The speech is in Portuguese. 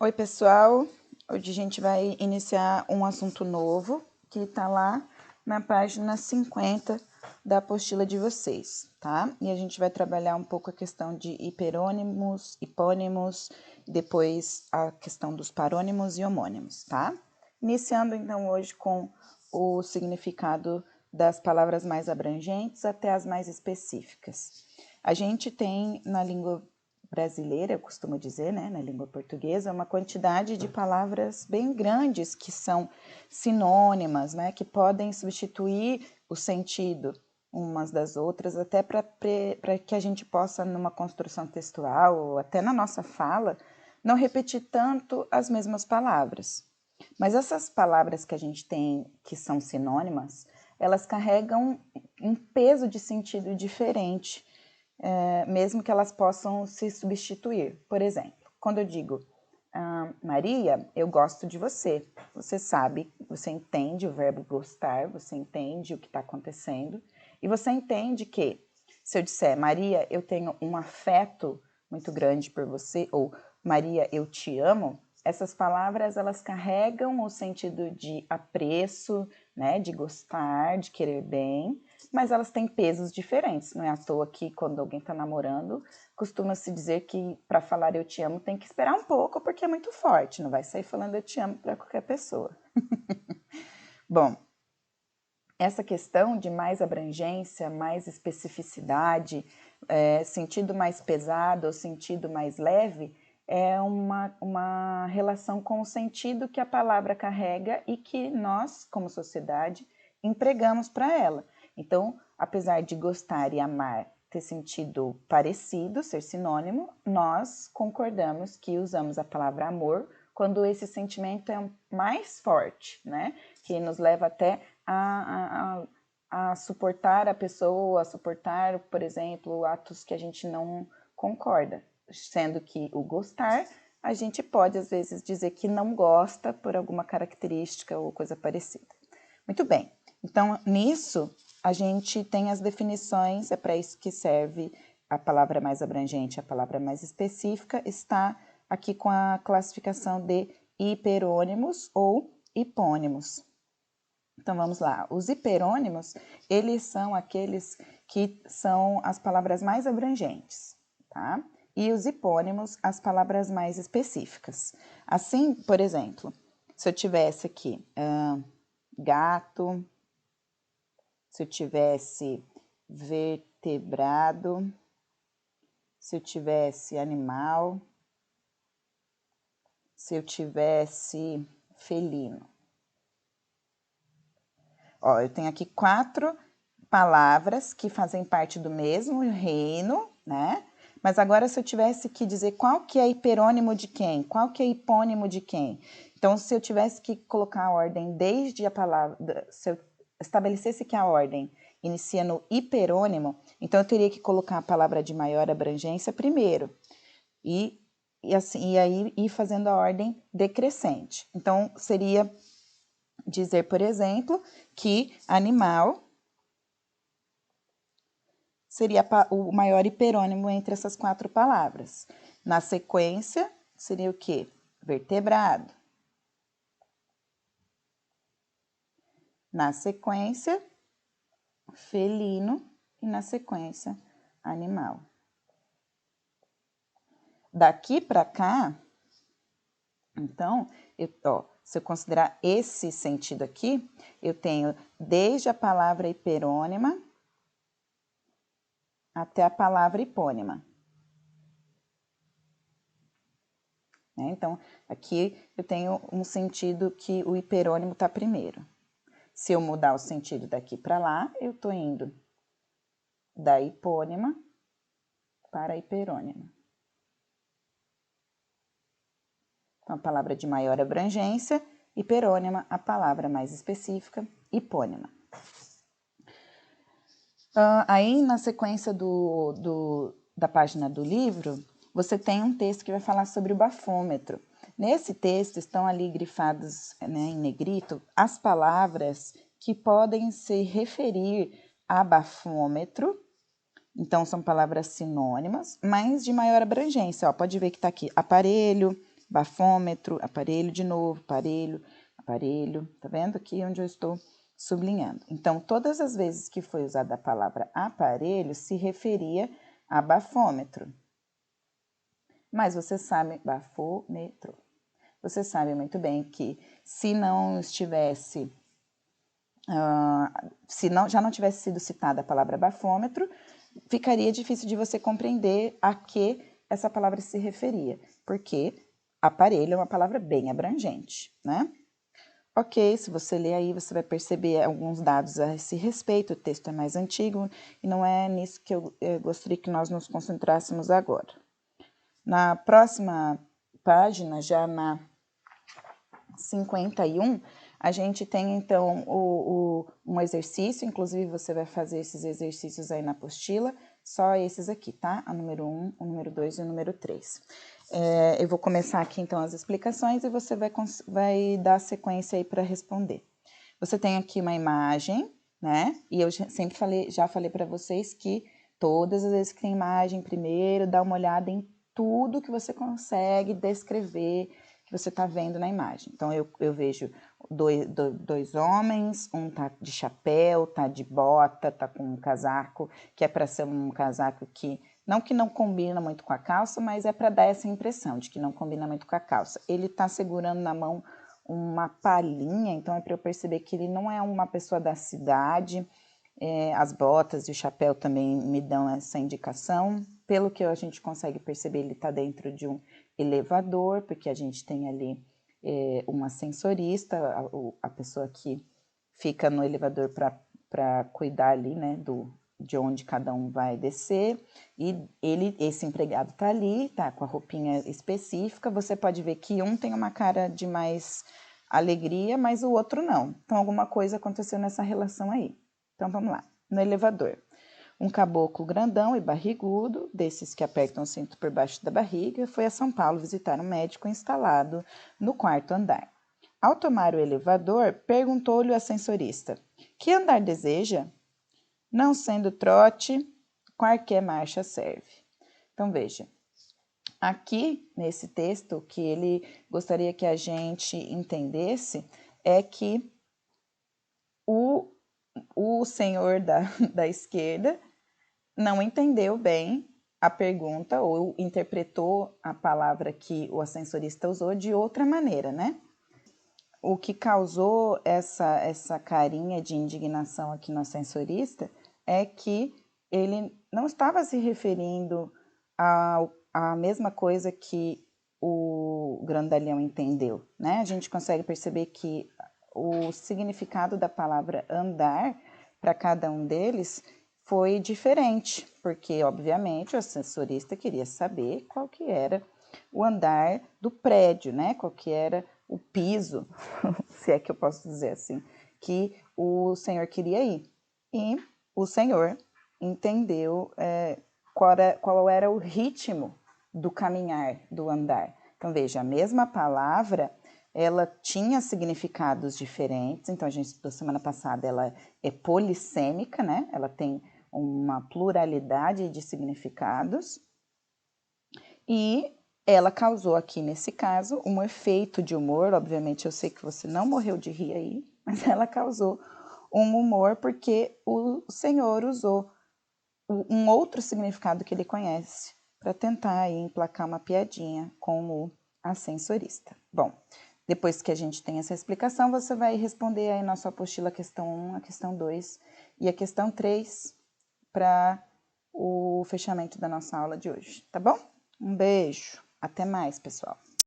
Oi, pessoal. Hoje a gente vai iniciar um assunto novo que está lá na página 50 da apostila de vocês, tá? E a gente vai trabalhar um pouco a questão de hiperônimos, hipônimos, depois a questão dos parônimos e homônimos, tá? Iniciando então hoje com o significado das palavras mais abrangentes até as mais específicas. A gente tem na língua brasileira, eu costumo dizer, né, na língua portuguesa, uma quantidade de palavras bem grandes que são sinônimas, né, que podem substituir o sentido umas das outras, até para que a gente possa, numa construção textual, ou até na nossa fala, não repetir tanto as mesmas palavras. Mas essas palavras que a gente tem, que são sinônimas, elas carregam um peso de sentido diferente, mesmo que elas possam se substituir. Por exemplo, quando eu digo, Maria, eu gosto de você. Você sabe, você entende o verbo gostar, você entende o que está acontecendo, e você entende que, se eu disser, Maria, eu tenho um afeto muito grande por você, ou Maria, eu te amo, essas palavras, elas carregam o sentido de apreço, né, de gostar, de querer bem, mas elas têm pesos diferentes. Não é à toa que quando alguém está namorando, costuma-se dizer que para falar eu te amo tem que esperar um pouco porque é muito forte, não vai sair falando eu te amo para qualquer pessoa. Bom, essa questão de mais abrangência, mais especificidade, sentido mais pesado ou sentido mais leve, é uma relação com o sentido que a palavra carrega e que nós, como sociedade, empregamos para ela. Então, apesar de gostar e amar ter sentido parecido, ser sinônimo, nós concordamos que usamos a palavra amor quando esse sentimento é mais forte, né? Que nos leva até a suportar a pessoa, a suportar, por exemplo, atos que a gente não concorda. Sendo que o gostar, a gente pode, às vezes, dizer que não gosta por alguma característica ou coisa parecida. Muito bem. Então, nisso, a gente tem as definições, é para isso que serve a palavra mais abrangente, a palavra mais específica, está aqui com a classificação de hiperônimos ou hipônimos. Então, vamos lá. Os hiperônimos, eles são aqueles que são as palavras mais abrangentes, tá? E os hipônimos, as palavras mais específicas. Assim, por exemplo, se eu tivesse aqui gato, se eu tivesse vertebrado, se eu tivesse animal, se eu tivesse felino. Ó, eu tenho aqui 4 palavras que fazem parte do mesmo reino, né? Mas agora, se eu tivesse que dizer qual que é hiperônimo de quem, qual que é hipônimo de quem. Então, se eu tivesse que colocar a ordem desde a palavra, se eu estabelecesse que a ordem inicia no hiperônimo, então eu teria que colocar a palavra de maior abrangência primeiro. E aí ir fazendo a ordem decrescente. Então, seria dizer, por exemplo, que animal seria o maior hiperônimo entre essas 4 palavras. Na sequência, seria o quê? Vertebrado. Na sequência, felino. E na sequência, animal. Daqui para cá, então, se eu considerar esse sentido aqui, eu tenho desde a palavra hiperônima até a palavra hipônima. Então, aqui eu tenho um sentido que o hiperônimo está primeiro. Se eu mudar o sentido daqui para lá, eu estou indo da hipônima para a hiperônima. Então, a palavra de maior abrangência, hiperônima, a palavra mais específica, hipônima. Aí, na sequência da página do livro, você tem um texto que vai falar sobre o bafômetro. Nesse texto estão ali grifadas, né, em negrito as palavras que podem se referir a bafômetro. Então, são palavras sinônimas, mas de maior abrangência. Pode ver que está aqui aparelho, bafômetro, aparelho de novo, aparelho, aparelho. Tá vendo aqui onde eu estou sublinhando? Então, todas as vezes que foi usada a palavra aparelho, se referia a bafômetro. Mas você sabe, bafômetro. Você sabe muito bem que se não estivesse, já não tivesse sido citada a palavra bafômetro, ficaria difícil de você compreender a que essa palavra se referia, porque aparelho é uma palavra bem abrangente, né? Ok, se você ler aí, você vai perceber alguns dados a esse respeito, o texto é mais antigo e não é nisso que eu gostaria que nós nos concentrássemos agora. Na próxima página, já na 51, a gente tem então um exercício, inclusive você vai fazer esses exercícios aí na apostila, só esses aqui, tá? A número 1, o número 2 e o número 3. Eu vou começar aqui então as explicações e você vai dar sequência aí para responder. Você tem aqui uma imagem, né? E eu já falei para vocês que todas as vezes que tem imagem, primeiro dá uma olhada em tudo que você consegue descrever, que você está vendo na imagem. Então, eu vejo dois homens, um tá de chapéu, tá de bota, tá com um casaco, que é para ser um casaco que não combina muito com a calça, mas é para dar essa impressão de que não combina muito com a calça. Ele está segurando na mão uma palhinha, então é para eu perceber que ele não é uma pessoa da cidade. As botas e o chapéu também me dão essa indicação. Pelo que a gente consegue perceber, ele está dentro de um elevador, porque a gente tem ali uma ascensorista, a pessoa que fica no elevador para cuidar ali, né, de onde cada um vai descer, e esse empregado está ali, tá com a roupinha específica. Você pode ver que um tem uma cara de mais alegria, mas o outro não. Então, alguma coisa aconteceu nessa relação aí. Então, vamos lá. No elevador, um caboclo grandão e barrigudo, desses que apertam o cinto por baixo da barriga, foi a São Paulo visitar um médico instalado no quarto andar. Ao tomar o elevador, perguntou-lhe o ascensorista: que andar deseja? Não sendo trote, qualquer marcha serve. Então, veja. Aqui, nesse texto, o que ele gostaria que a gente entendesse é que o senhor da esquerda não entendeu bem a pergunta ou interpretou a palavra que o ascensorista usou de outra maneira, né? O que causou essa carinha de indignação aqui no ascensorista é que ele não estava se referindo à mesma coisa que o grandalhão entendeu, né? A gente consegue perceber que o significado da palavra andar para cada um deles foi diferente, porque, obviamente, o ascensorista queria saber qual que era o andar do prédio, né? Qual que era o piso, se é que eu posso dizer assim, que o senhor queria ir. E o senhor entendeu qual era o ritmo do caminhar, do andar. Então, veja, a mesma palavra, ela tinha significados diferentes. Então, a gente estudou semana passada, ela é polissêmica, né? Ela tem uma pluralidade de significados. E ela causou aqui, nesse caso, um efeito de humor. Obviamente, eu sei que você não morreu de rir aí, mas ela causou um humor porque o senhor usou um outro significado que ele conhece para tentar aí emplacar uma piadinha com o ascensorista. Bom, depois que a gente tem essa explicação, você vai responder aí na sua apostila a questão 1, a questão 2 e a questão 3 para o fechamento da nossa aula de hoje, tá bom? Um beijo, até mais, pessoal!